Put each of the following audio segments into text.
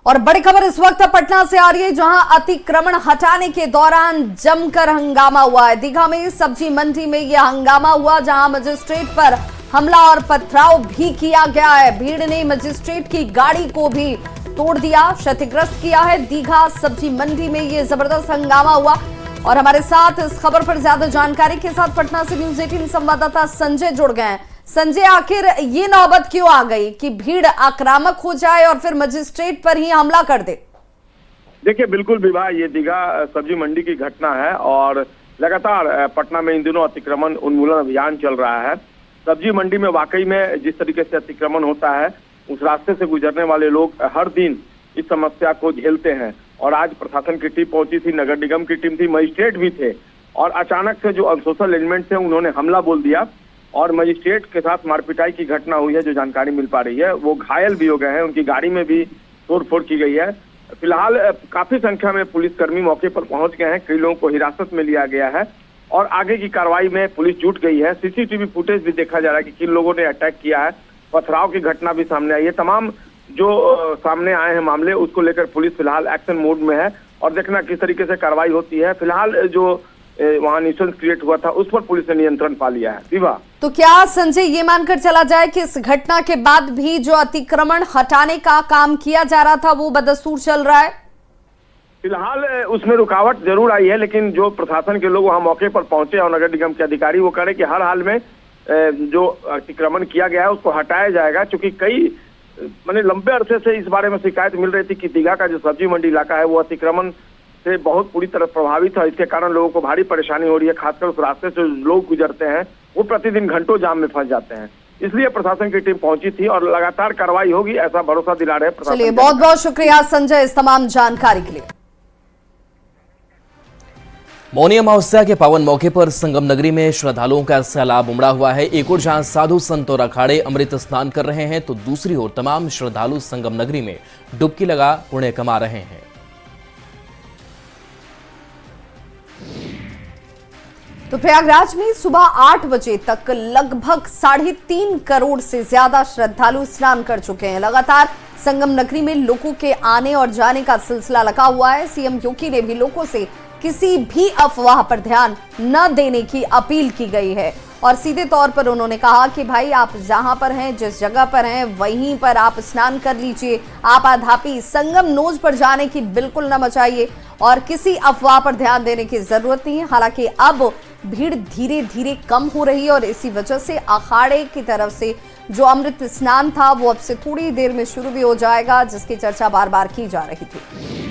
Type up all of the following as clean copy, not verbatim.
और बड़ी खबर इस वक्त पटना से आ रही है, जहां अतिक्रमण हटाने के दौरान जमकर हंगामा हुआ है। दीघा में सब्जी मंडी में यह हंगामा हुआ, जहां मजिस्ट्रेट पर हमला और पथराव भी किया गया है। भीड़ ने मजिस्ट्रेट की गाड़ी को भी तोड़ दिया, क्षतिग्रस्त किया है। दीघा सब्जी मंडी में यह जबरदस्त हंगामा हुआ। और हमारे साथ इस खबर पर ज्यादा जानकारी के साथ पटना से न्यूज 18 संवाददाता संजय जुड़ गए हैं। संजय, आखिर ये नौबत क्यों आ गई कि भीड़ आक्रामक हो जाए और फिर मजिस्ट्रेट पर ही हमला कर दे? देखिए, बिल्कुल विवाह, ये दीघा सब्जी मंडी की घटना है और लगातार पटना में इन दिनों अतिक्रमण उन्मूलन अभियान चल रहा है। सब्जी मंडी में वाकई में जिस तरीके से अतिक्रमण होता है, उस रास्ते से गुजरने वाले लोग हर दिन इस समस्या को झेलते हैं। और आज प्रशासन की टीम पहुंची थी, नगर निगम की टीम थी, मजिस्ट्रेट भी थे और अचानक से जो अनसोशल एलिमेंट्स हैं उन्होंने हमला बोल दिया और मजिस्ट्रेट के साथ मारपिटाई की घटना हुई है। जो जानकारी मिल पा रही है, वो घायल भी हो गए हैं, उनकी गाड़ी में भी तोड़फोड़ की गई है। फिलहाल काफी संख्या में पुलिसकर्मी मौके पर पहुंच गए हैं, कई लोगों को हिरासत में लिया गया है और आगे की कार्रवाई में पुलिस जुट गई है। सीसीटीवी फुटेज भी देखा जा रहा है कि किन लोगों ने अटैक किया है। पथराव की घटना भी सामने आई है। तमाम जो सामने आए हैं मामले, उसको लेकर पुलिस फिलहाल एक्शन मोड में है और देखना किस तरीके से कार्रवाई होती है। फिलहाल जो वहां न्यूसेंस क्रिएट हुआ था, उस पर पुलिस ने नियंत्रण पा लिया है। विवाह, तो क्या संजय ये मानकर चला जाए कि इस घटना के बाद भी जो अतिक्रमण हटाने का काम किया जा रहा था वो बदस्तूर चल रहा है? फिलहाल उसमें रुकावट जरूर आई है, लेकिन जो प्रशासन के लोग वहां मौके पर पहुंचे और नगर निगम के अधिकारी वो कह रहे कि हर हाल में जो अतिक्रमण किया गया है उसको हटाया जाएगा। क्योंकि कई लंबे अरसे से इस बारे में शिकायत मिल रही थी कि दीघा का जो सब्जी मंडी इलाका है वो अतिक्रमण से बहुत पूरी तरह प्रभावित है। इसके कारण लोगों को भारी परेशानी हो रही है, खासकर उस रास्ते से लोग गुजरते हैं वो प्रतिदिन घंटों जाम में फंस जाते हैं। इसलिए प्रशासन की टीम पहुंची थी और लगातार कार्रवाई होगी, ऐसा भरोसा दिला रहे प्रशासन। चलिए, बहुत बहुत शुक्रिया संजय इस तमाम जानकारी के लिए। मौनी अमावस्या के पावन मौके पर संगम नगरी में श्रद्धालुओं का सैलाब उमड़ा हुआ है। एक ओर जहां साधु संत और अखाड़े अमृत स्नान कर रहे हैं, तो दूसरी ओर तमाम श्रद्धालु संगम नगरी में डुबकी लगा पुण्य कमा रहे हैं। तो प्रयागराज में सुबह 8 बजे तक लगभग 3.5 करोड़ से ज्यादा श्रद्धालु स्नान कर चुके हैं। लगातार संगम नगरी में लोगों के आने और जाने का सिलसिला लगा हुआ है। सीएम योगी ने भी लोगों से किसी भी अफवाह पर ध्यान न देने की अपील की गई है और सीधे तौर पर उन्होंने कहा कि भाई आप जहां पर हैं, जिस जगह पर हैं, वहीं पर आप स्नान कर लीजिए। आपाधापी संगम नोज पर जाने की बिल्कुल न मचाइए और किसी अफवाह पर ध्यान देने की जरूरत नहीं है। हालांकि अब भीड़ धीरे धीरे कम हो रही है और इसी वजह से अखाड़े की तरफ से जो अमृत स्नान था वो अब से थोड़ी देर में शुरू भी हो जाएगा, जिसकी चर्चा बार बार की जा रही थी।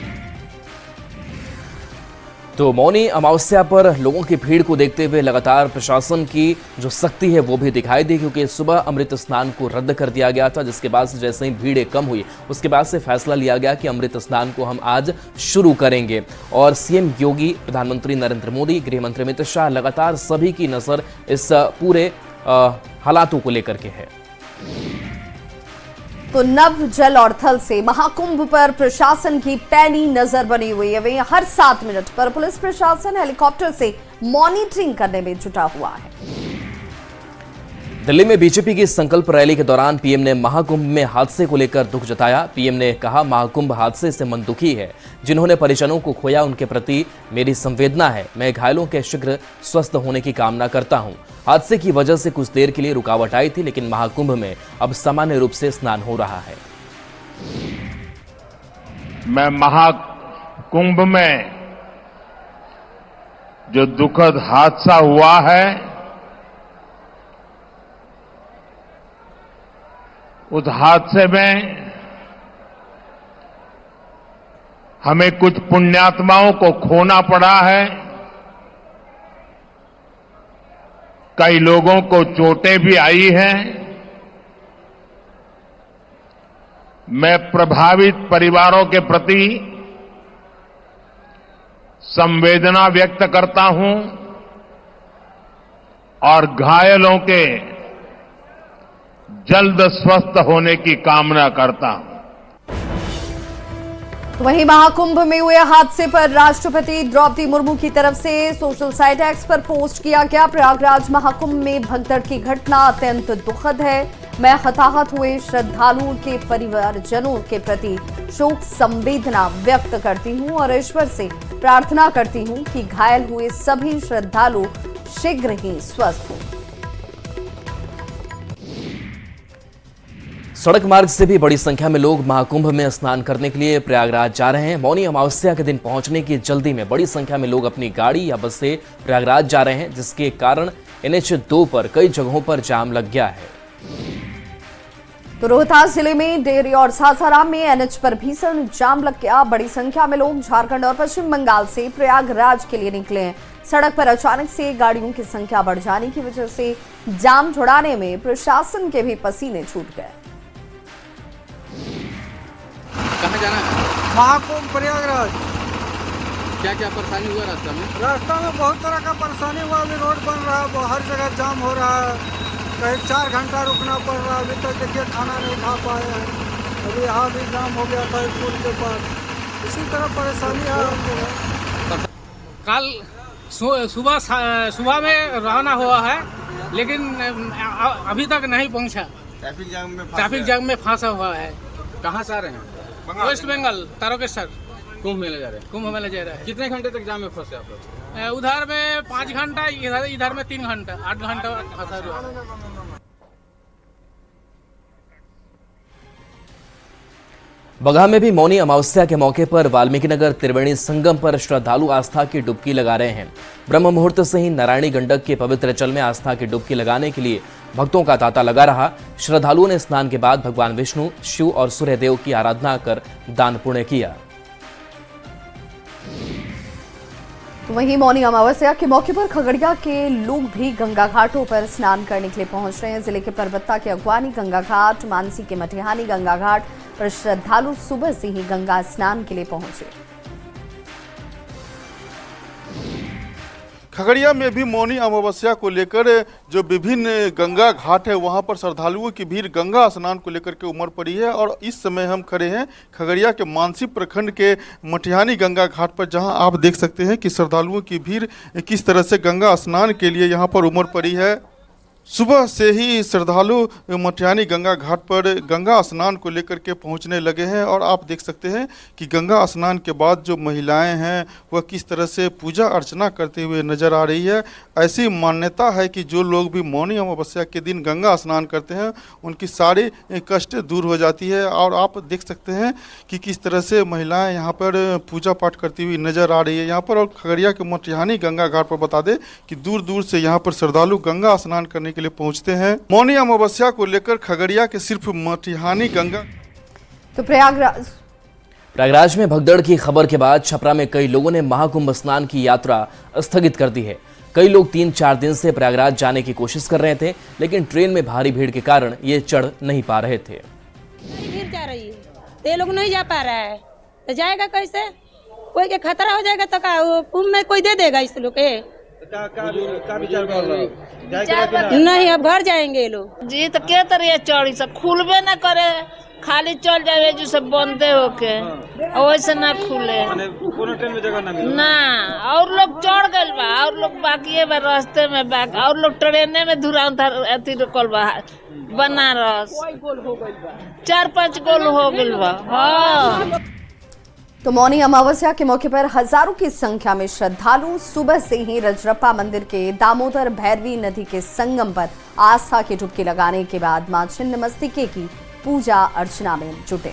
तो मौनी अमावस्या पर लोगों की भीड़ को देखते हुए लगातार प्रशासन की जो सख्ती है वो भी दिखाई दी, क्योंकि सुबह अमृत स्नान को रद्द कर दिया गया था, जिसके बाद से जैसे ही भीड़ कम हुई उसके बाद से फैसला लिया गया कि अमृत स्नान को हम आज शुरू करेंगे। और सीएम योगी, प्रधानमंत्री नरेंद्र मोदी, गृह मंत्री अमित शाह, लगातार सभी की नजर इस पूरे हालातों को लेकर के है। तो नभ, जल और थल से महाकुंभ पर प्रशासन की पैनी नजर बनी हुई है। वहीं हर 7 मिनट पर पुलिस प्रशासन हेलीकॉप्टर से मॉनिटरिंग करने में जुटा हुआ है। दिल्ली में बीजेपी की संकल्प रैली के दौरान पीएम ने महाकुंभ में हादसे को लेकर दुख जताया। पीएम ने कहा, महाकुंभ हादसे से मन दुखी है। जिन्होंने परिजनों को खोया उनके प्रति मेरी संवेदना है। मैं घायलों के शीघ्र स्वस्थ होने की कामना करता हूं। हादसे की वजह से कुछ देर के लिए रुकावट आई थी, लेकिन महाकुंभ में अब सामान्य रूप से स्नान हो रहा है। मैं महाकुंभ में जो दुखद हादसा हुआ है, उस हादसे में हमें कुछ पुण्यात्माओं को खोना पड़ा है। कई लोगों को चोटें भी आई हैं। मैं प्रभावित परिवारों के प्रति संवेदना व्यक्त करता हूं और घायलों के जल्द स्वस्थ होने की कामना करता हूं। वहीं महाकुंभ में हुए हादसे पर राष्ट्रपति द्रौपदी मुर्मू की तरफ से सोशल साइट एक्स पर पोस्ट किया गया। प्रयागराज महाकुंभ में भगदड़ की घटना अत्यंत दुखद है। मैं हताहत हुए श्रद्धालुओं के परिवारजनों के प्रति शोक संवेदना व्यक्त करती हूं और ईश्वर से प्रार्थना करती हूं कि घायल हुए सभी श्रद्धालु शीघ्र ही स्वस्थ हों। सड़क मार्ग से भी बड़ी संख्या में लोग महाकुंभ में स्नान करने के लिए प्रयागराज जा रहे हैं। मौनी अमावस्या के दिन पहुंचने की जल्दी में बड़ी संख्या में लोग अपनी गाड़ी या बस से प्रयागराज जा रहे हैं, जिसके कारण NH2 पर कई जगहों पर जाम लग गया है। तो रोहतास जिले में डेरी और सासाराम में NH पर भीषण जाम लग गया। बड़ी संख्या में लोग झारखंड और पश्चिम बंगाल से प्रयागराज के लिए निकले हैं। सड़क पर अचानक से गाड़ियों की संख्या बढ़ जाने की वजह से जाम छुड़ाने में प्रशासन के भी पसीने छूट गए। कहाँ जाना है? महाकुंभ प्रयागराज। क्या क्या परेशानी हुआ रास्ता में? रास्ता में बहुत तरह का परेशानी हुआ। अभी रोड बन रहा है, हर जगह जाम हो रहा है, कहीं 4 घंटा रुकना पड़ रहा है। अभी तक देखिए खाना नहीं खा पाए हैं। अभी यहाँ भी जाम हो गया था स्कूल के पास। इसी तरह परेशानी है। कल सुबह में रवाना हुआ है, लेकिन अभी तक नहीं पहुंचा। ट्रैफिक जाम में फंसा हुआ है। कहाँ से आ रहे हैं? वेस्ट बंगाल तारकेश्वर कुंभ मेले जा रहे हैं। कुंभ मेला जा रहा है। कितने घंटे तक जाम में फंसे आप लोग? उधर में 5 घंटा, इधर में 3 घंटा, 8 घंटा फंसा हुआ है। बगहा में भी मौनी अमावस्या के मौके पर वाल्मीकिनगर त्रिवेणी संगम पर श्रद्धालु आस्था की डुबकी लगा रहे हैं। ब्रह्म मुहूर्त से ही नारायणी गंडक के पवित्र जल में आस्था की डुबकी लगाने के लिए भक्तों का तांता लगा रहा। श्रद्धालुओं ने स्नान के बाद भगवान विष्णु, शिव और सूर्यदेव की आराधना कर दान पुण्य किया। तो वहीं मौनी अमावस्या के मौके पर खगड़िया के लोग भी गंगा घाटों पर स्नान करने के लिए पहुंच रहे हैं। जिले के परबत्ता के अगवानी गंगा घाट, मानसी के मटिहानी गंगा घाट पर श्रद्धालु सुबह से ही गंगा स्नान के लिए पहुंचे। खगड़िया में भी मौनी अमावस्या को लेकर जो विभिन्न गंगा घाट है वहां पर श्रद्धालुओं की भीड़ गंगा स्नान को लेकर के उमड़ पड़ी है। और इस समय हम खड़े हैं खगड़िया के मानसी प्रखंड के मटिहानी गंगा घाट पर, जहां आप देख सकते हैं कि श्रद्धालुओं की भीड़ किस तरह से गंगा स्नान के लिए यहां पर उमड़ पड़ी है। सुबह से ही श्रद्धालु मटिहानी गंगा घाट पर गंगा स्नान को लेकर के पहुंचने लगे हैं। और आप देख सकते हैं कि गंगा स्नान के बाद जो महिलाएं हैं वह किस तरह से पूजा अर्चना करते हुए नजर आ रही है। ऐसी मान्यता है कि जो लोग भी मौनी अमावस्या के दिन गंगा स्नान करते हैं उनकी सारी कष्ट दूर हो जाती है। और आप देख सकते हैं कि किस तरह से महिलाएं यहाँ पर पूजा पाठ करती हुई नजर आ रही है यहाँ पर। और खगड़िया के मटिहानी गंगा घाट पर बता दें कि दूर दूर से यहाँ पर श्रद्धालु गंगा स्नान करने के लिए पहुंचते हैं। मौनी अमावस्या को लेकर खगड़िया के सिर्फ मटिहानी गंगा। तो प्रयागराज में भगदड़ की खबर के बाद छपरा में कई लोगों ने महाकुंभ स्नान की यात्रा स्थगित कर दी है। कई लोग 3-4 दिन से प्रयागराज जाने की कोशिश कर रहे थे, लेकिन ट्रेन में भारी भीड़ के कारण ये चढ़ नहीं पा रहे थे। भीड़ जा रही है तो ये लोग नहीं जा पा रहा है, तो जाएगा कैसे? कोई के खतरा हो जाएगा तो कुंभ में कोई दे देगा इस लोग के? नहीं, अब घर जाएंगे ये लोग जी। तो क्या तरह चढ़ी सब खुलबे न करे, खाली चल जाए जो सब बंदे होके वैसे ना खुले ना। और लोग चढ़ गए बा, और लोग बाकी बा रास्ते में बा, और लोग ट्रेने में धुरंधर अथी रुकल बा। बनारस 4-5 गोल हो गइल बा। हाँ। तो मौनी अमावस्या के मौके पर हजारों की संख्या में श्रद्धालु सुबह से ही रजरप्पा मंदिर के दामोदर भैरवी नदी के संगम पर आस्था की डुबकी लगाने के बाद मां छिन्नमस्तिके की पूजा अर्चना में जुटे।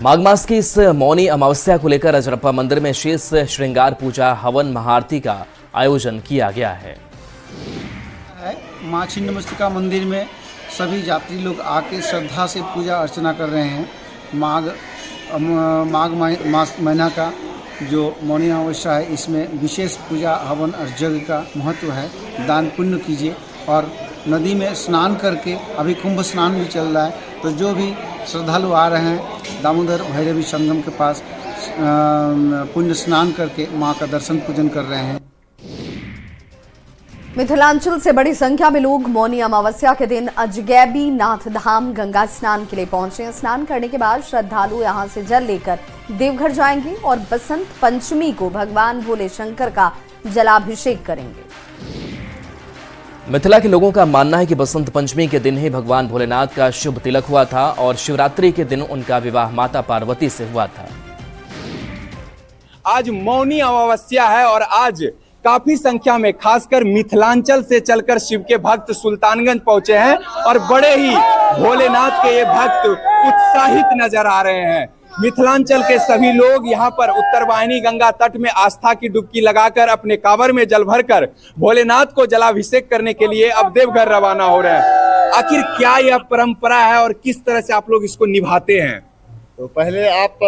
माघ मास की इस मौनी अमावस्या को लेकर रजरप्पा मंदिर में शेष श्रृंगार पूजा हवन महाआरती का आयोजन किया गया है। मां छिन्नमस्तिका मंदिर में सभी यात्री लोग आके श्रद्धा से पूजा अर्चना कर रहे हैं। माघ मास महीना का जो मौनी अमावस्या है, इसमें विशेष पूजा हवन और यज्ञ का महत्व है। दान पुण्य कीजिए। और नदी में स्नान करके अभी कुंभ स्नान भी चल रहा है, तो जो भी श्रद्धालु आ रहे हैं दामोदर भैरवी संगम के पास पुण्य स्नान करके माँ का दर्शन पूजन कर रहे हैं। मिथिलांचल से बड़ी संख्या में लोग मौनी अमावस्या के दिन अजगैबी नाथ धाम गंगा स्नान के लिए पहुंचे। स्नान करने के बाद श्रद्धालु यहां से जल लेकर देवघर जाएंगे और बसंत पंचमी को भगवान भोले शंकर का जलाभिषेक करेंगे। मिथिला के लोगों का मानना है कि बसंत पंचमी के दिन ही भगवान भोलेनाथ का शुभ तिलक हुआ था और शिवरात्रि के दिन उनका विवाह माता पार्वती से हुआ था। आज मौनी अमावस्या है और आज काफी संख्या में खासकर मिथिलांचल से चलकर शिव के भक्त सुल्तानगंज पहुंचे हैं और बड़े ही भोलेनाथ के ये भक्त उत्साहित नजर आ रहे हैं। मिथिलांचल के सभी लोग यहाँ पर उत्तरवाहिनी गंगा तट में आस्था की डुबकी लगाकर अपने कांवर में जल भरकर भोलेनाथ को जलाभिषेक करने के लिए अब देवघर रवाना हो रहे हैं। आखिर क्या यह परंपरा है और किस तरह से आप लोग इसको निभाते हैं? तो पहले आप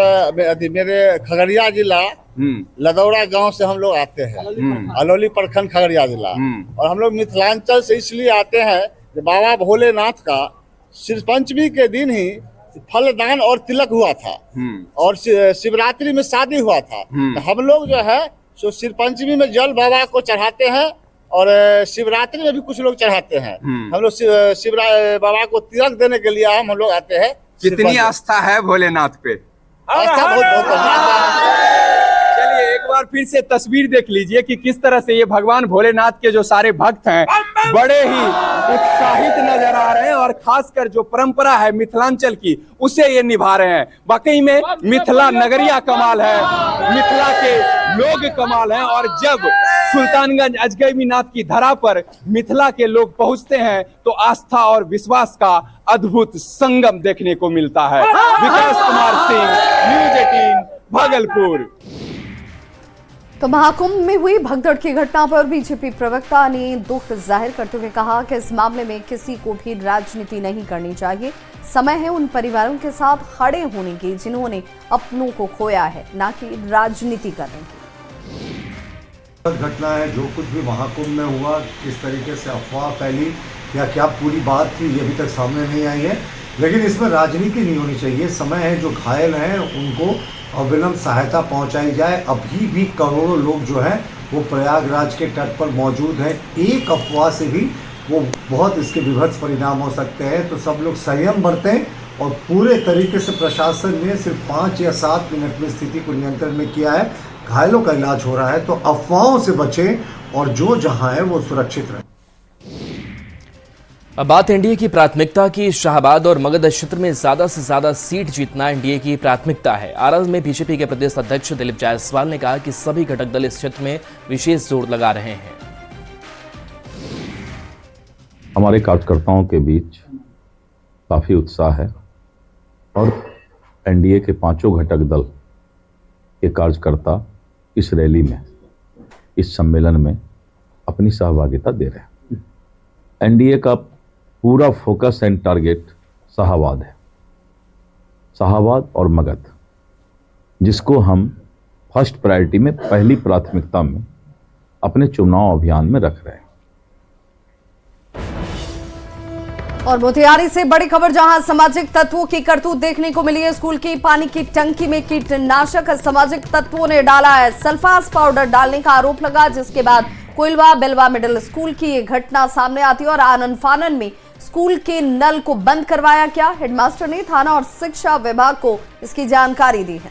मेरे खगड़िया जिला लदौड़ा गांव से हम लोग आते हैं, अलौली प्रखंड खगड़िया जिला, और हम लोग मिथिलांचल से इसलिए आते हैं कि बाबा भोलेनाथ का श्री पंचमी के दिन ही फलदान और तिलक हुआ था और शिवरात्रि में शादी हुआ था। तो हम लोग जो है सो श्री पंचमी में जल बाबा को चढ़ाते हैं और शिवरात्रि में भी कुछ लोग चढ़ाते हैं। हम लोग शिव बाबा को तिलक देने के लिए हम लोग आते हैं। कितनी आस्था है भोलेनाथ पे? आस्था बहुत चलिए एक बार फिर से तस्वीर देख लीजिए कि किस तरह से ये भगवान भोलेनाथ के जो सारे भक्त हैं बड़े ही उत्साहित नजर आ रहे हैं और खासकर जो परंपरा है मिथिलांचल की उसे ये निभा रहे हैं। वाकई में मिथिला नगरिया कमाल है, मिथिला के लोग कमाल हैं और जब सुल्तानगंज अजगैबीनाथ की धरा पर मिथिला के लोग पहुंचते हैं तो आस्था और विश्वास का अद्भुत संगम देखने को मिलता है। विकास कुमार सिंह, न्यूज़ 18 भागलपुर। तो महाकुंभ में हुई भगदड़ की घटना पर बीजेपी प्रवक्ता ने दुख जाहिर करते हुए कहा कि इस मामले में किसी को भी राजनीति नहीं करनी चाहिए। समय है उन परिवारों के साथ खड़े होने की जिन्होंने अपनों को खोया है, ना कि राजनीति करने की। घटना है, जो कुछ भी महाकुंभ में हुआ, किस तरीके से अफवाह फैली या क्या पूरी बात थी, ये अभी तक सामने नहीं आई है, लेकिन इसमें राजनीति नहीं होनी चाहिए। समय है जो घायल हैं उनको अविलंब सहायता पहुंचाई जाए। अभी भी करोड़ों लोग जो हैं वो प्रयागराज के तट पर मौजूद हैं। एक अफवाह से भी वो बहुत इसके विभत्स परिणाम हो सकते हैं। तो सब लोग संयम बरतें और पूरे तरीके से प्रशासन ने सिर्फ 5 या 7 मिनट में स्थिति को नियंत्रण में किया है। घायलों का इलाज हो रहा है, तो अफवाहों से बचें और जो जहां है वो सुरक्षित रहे। अब बात एनडीए की प्राथमिकता की। शाहबाद और मगध क्षेत्र में ज्यादा से ज्यादा सीट जीतना एनडीए की प्राथमिकता है। आरा में बीजेपी के प्रदेश अध्यक्ष दिलीप जायसवाल ने कहा कि सभी घटक दल इस क्षेत्र में विशेष जोर लगा रहे हैं। हमारे कार्यकर्ताओं के बीच काफी उत्साह है और एनडीए के 5 घटक दल के कार्यकर्ता इस रैली में, इस सम्मेलन में अपनी सहभागिता दे रहे हैं। एनडीए का पूरा फोकस एंड टारगेट शाहबाद है, शाहबाद और मगध, जिसको हम फर्स्ट प्रायोरिटी में, पहली प्राथमिकता में अपने चुनाव अभियान में रख रहे हैं। और मोतिहारी से बड़ी खबर, जहां सामाजिक तत्वों की करतूत देखने को मिली है। स्कूल की पानी की टंकी में कीटनाशक सामाजिक तत्वों ने डाला है। सल्फास पाउडर डालने का आरोप लगा, जिसके बाद कोइलवा बेलवा मिडिल स्कूल की ये घटना सामने आती है और आनन फानन में स्कूल के नल को बंद करवाया गया। हेडमास्टर ने थाना और शिक्षा विभाग को इसकी जानकारी दी है।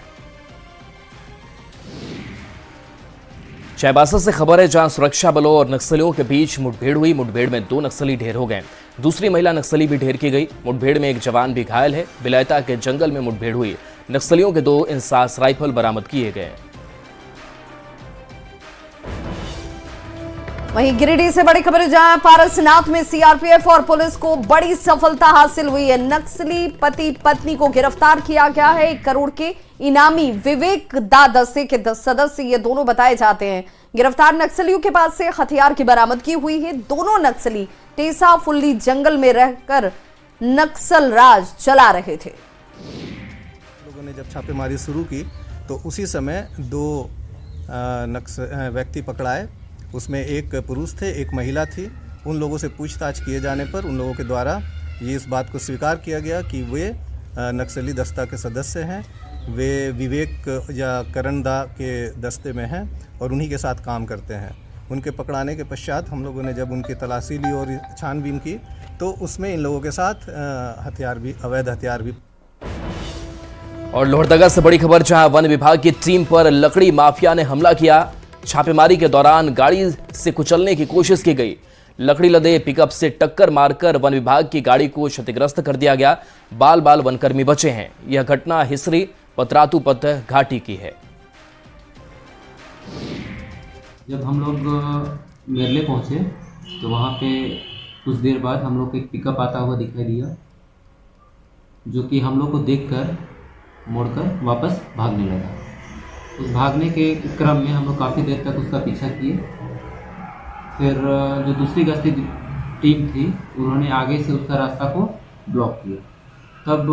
चाईबासा से खबर है, जहां सुरक्षा बलों और नक्सलियों के बीच मुठभेड़ हुई। मुठभेड़ में 2 नक्सली ढेर हो गए, दूसरी महिला नक्सली भी ढेर की गई। मुठभेड़ में एक जवान भी घायल है। बिलायता के जंगल में मुठभेड़ हुई। नक्सलियों के 2 इंसास राइफल बरामद किए गए। वहीं गिरिडीह से बड़ी खबर, जहां पारसनाथ में सीआरपीएफ और पुलिस को बड़ी सफलता हासिल हुई है। नक्सली पति पत्नी को गिरफ्तार किया गया है। 1 करोड़ के इनामी विवेक दा दस्ते के सदस्य ये दोनों बताए जाते हैं। गिरफ्तार नक्सलियों के पास से हथियार की बरामदगी हुई है। दोनों नक्सली टेसा फुल्ली जंगल में रहकर नक्सल राज चला रहे थे। लोगों ने जब छापेमारी शुरू की तो उसी समय 2 व्यक्ति पकड़ाए। उसमें एक पुरुष थे, एक महिला थी। उन लोगों से पूछताछ किए जाने पर उन लोगों के द्वारा ये इस बात को स्वीकार किया गया कि वे नक्सली दस्ता के सदस्य हैं। वे विवेक या करणदा के दस्ते में हैं और उन्हीं के साथ काम करते हैं। उनके पकड़ाने के पश्चात हम लोगों ने जब उनकी तलाशी ली और छानबीन की तो उसमें इन लोगों के साथ हथियार भी, अवैध हथियार भी। और लोहरदगा से बड़ी खबर, जहां वन विभाग की टीम पर लकड़ी माफिया ने हमला किया। छापेमारी के दौरान गाड़ी से कुचलने की कोशिश की गई। लकड़ी लदे पिकअप से टक्कर मारकर वन विभाग की गाड़ी को क्षतिग्रस्त कर दिया गया। बाल बाल वनकर्मी बचे हैं। यह घटना हिसरी पतरातूपत घाटी की है। जब हम लोग मेरले पहुंचे तो वहां पे कुछ देर बाद हम लोग को एक पिकअप आता हुआ दिखाई दिया, जो कि हम लोग को देखकर मोड़कर वापस भागने लगा। उस भागने के क्रम में हम लोग काफ़ी देर तक उसका पीछा किए। फिर जो दूसरी गश्ती टीम थी उन्होंने आगे से उसका रास्ता को ब्लॉक किया। तब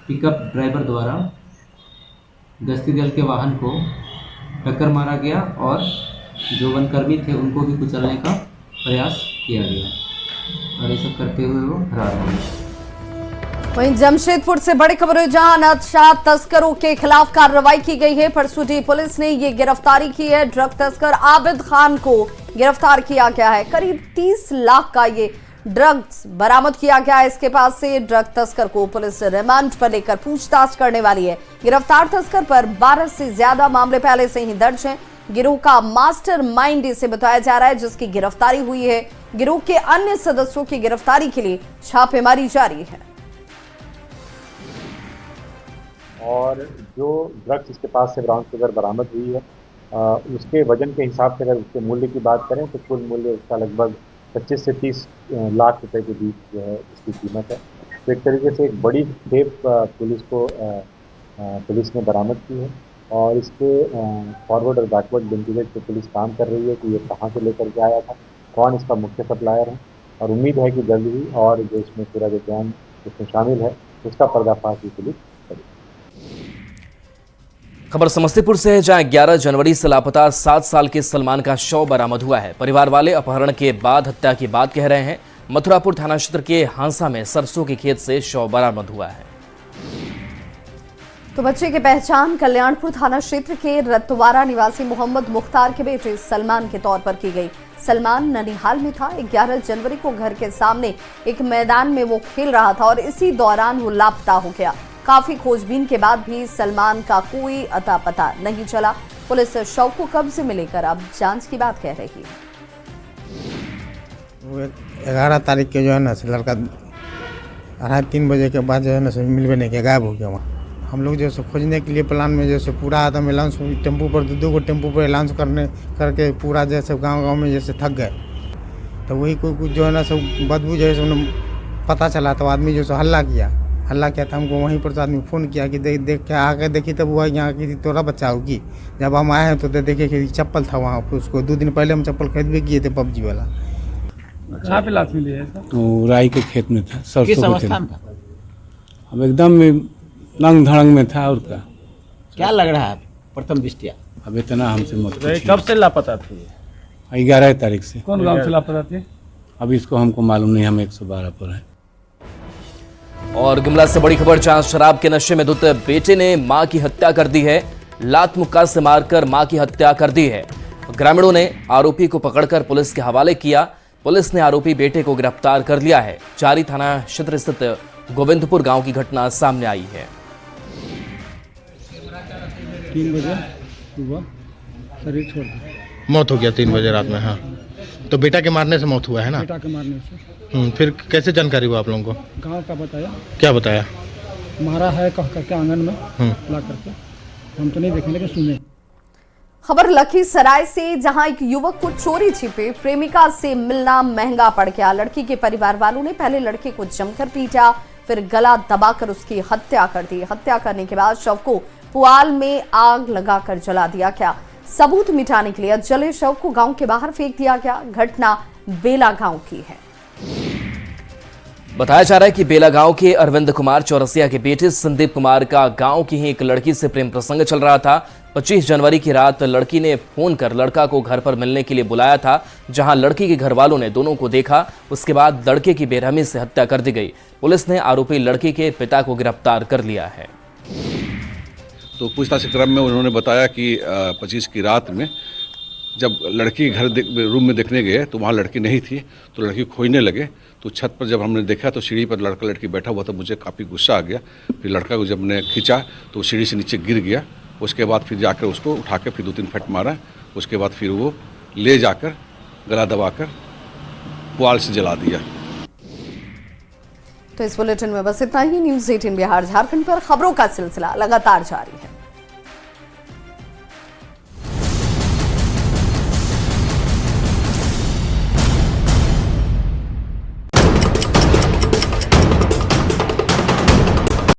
पिकअप ड्राइवर द्वारा गश्ती दल के वाहन को टक्कर मारा गया और जो वनकर्मी थे उनको भी कुचलने का प्रयास किया गया और ये सब करते हुए वो फरार हो गए। वहीं जमशेदपुर से बड़ी खबर है, जहां नशा तस्करों के खिलाफ कार्रवाई की गई है। परसुटी पुलिस ने ये गिरफ्तारी की है। ड्रग तस्कर आबिद खान को गिरफ्तार किया गया है। करीब 30 लाख का ये ड्रग्स बरामद किया गया है। इसके पास से ड्रग तस्कर को पुलिस रिमांड पर लेकर पूछताछ करने वाली है। गिरफ्तार तस्कर पर 12 से ज्यादा मामले पहले से ही दर्ज हैं। गिरोह का मास्टर माइंड इसे बताया जा रहा है, जिसकी गिरफ्तारी हुई है। गिरोह के अन्य सदस्यों की गिरफ्तारी के लिए छापेमारी जारी है। और जो ड्रग्स इसके पास से ब्राउन शुगर बरामद हुई है, उसके वजन के हिसाब से अगर उसके मूल्य की बात करें तो कुल मूल्य उसका लगभग 25 से 30 लाख रुपए के बीच जो है इसकी कीमत है। तो एक तरीके से एक बड़ी खेप पुलिस ने बरामद की है और इसके फॉरवर्ड और बैकवर्ड लिंकेज पे पुलिस काम कर रही है कि ये कहाँ से लेकर के आया था, कौन इसका मुख्य सप्लायर है, और उम्मीद है कि जल्द ही और जो इसमें पूरा जो गैंग इसमें शामिल है उसका पर्दाफाश भी पुलिस करेगी। खबर समस्तीपुर से है, जहां 11 जनवरी से लापता 7 साल के सलमान का शव बरामद हुआ है। परिवार वाले अपहरण के बाद हत्या की बात कह रहे हैं। मथुरापुर थाना क्षेत्र के हांसा में सरसों के खेत से शव बरामद हुआ है। तो बच्चे की पहचान कल्याणपुर थाना क्षेत्र के रतवारा निवासी मोहम्मद मुख्तार के बेटे सलमान के तौर पर की गई। सलमान ननिहाल में था। 11 जनवरी को घर के सामने एक मैदान में वो खेल रहा था और इसी दौरान वो लापता हो गया। काफी खोजबीन के बाद भी सलमान का कोई अता पता नहीं चला। पुलिस शव को कब्जे में लेकर अब जांच की बात कह रही है। 11 तारीख के जो है ना लड़का 2:30 बजे के बाद जो है ना मिलवे नहीं किया, गायब हो गया। वहाँ हम लोग जैसे खोजने के लिए प्लान में जैसे पूरा आदम अलाउंस टेम्पू पर 2 टेम्पू पर अलाउंस करके पूरा जैसे गांव में जैसे थक गए। तो वही कोई जो है ना सब बदबू जैसे पता चला तो आदमी जो हल्ला किया था। हमको वहीं पर तो आदमी फ़ोन किया कि देख के आके देखी तब हुआ यहाँ की तोरा बच्चा होगी। जब हम आए हैं तो देखे कि चप्पल था वहाँ पर। उसको 2 दिन पहले हम चप्पल खरीद भी किए थे पबजी वाला। कहाँ पे लाश मिली है? तो राई के खेत में था, सरसों के खेत में। अब एकदम नंग धड़ंग में था। और क्या लग रहा है प्रथम दृष्टिया? अब इतना हमसे मत पूछिए। कब से लापता थी? 11 तारीख से। कौन गांव से लापता थे? अब इसको हमको मालूम नहीं, हम 112 पर हैं। और गुमला से बड़ी खबर, जहां शराब के नशे में धुत बेटे ने मां की हत्या कर दी है। लात मुक्का से मारकर मां की हत्या कर दी है। ग्रामीणों ने आरोपी को पकड़कर पुलिस के हवाले किया। पुलिस ने आरोपी बेटे को गिरफ्तार कर लिया है। चारी थाना क्षेत्र स्थित गोविंदपुर गांव की घटना सामने आई है। 3 बजे सुबह शरीर छोड़ दिया। मौत हो गया 3 बजे रात में। हाँ, तो बेटा के मारने से मौत हुआ है ना? बेटा के मारने से। फिर कैसे जानकारी हुआ आप लोगों को? गांव का बताया। क्या बताया? मारा है कह करके आंगन में ला करके। हम तो नहीं देखे लेकिन सुने। खबर लखीसराय से, जहां एक युवक को चोरी छिपे प्रेमिका से मिलना महंगा पड़ गया। लड़की के परिवार वालों ने पहले लड़के को जमकर पीटा, फिर गला दबाकर उसकी हत्या कर दी। हत्या करने के बाद शव को पुआल में आग लगाकर जला दिया गया। सबूत मिटाने के लिए जले शव को गांव के बाहर फेंक दिया गया। घटना बेला गांव की है। बताया जा रहा है कि बेला गांव के अरविंद कुमार चौरसिया के बेटे संदीप कुमार का गांव की ही एक लड़की से प्रेम प्रसंग चल रहा था। 25 जनवरी की रात लड़की ने फोन कर लड़का को घर पर मिलने के लिए बुलाया था, जहां लड़की के घर वालों ने दोनों को देखा। उसके बाद लड़के की बेरहमी से हत्या कर दी गई। पुलिस ने आरोपी लड़की के पिता को गिरफ्तार कर लिया है। तो पूछताछ के क्रम में उन्होंने बताया कि 25 की रात में जब लड़की घर रूम में देखने गए तो वहाँ लड़की नहीं थी, तो लड़की खोजने लगे। तो छत पर जब हमने देखा तो सीढ़ी पर लड़का लड़की बैठा हुआ था। मुझे काफ़ी गुस्सा आ गया। फिर लड़का को जब मैंने खींचा तो सीढ़ी से नीचे गिर गया। उसके बाद फिर जाकर उसको उठा के फिर 2-3 फट मारा। उसके बाद फिर वो ले जाकर गला दबाकर पुआल से जला दिया। तो इस बुलेटिन में बस इतना ही। न्यूज़ 18 बिहार झारखंड पर खबरों का सिलसिला लगातार जारी है।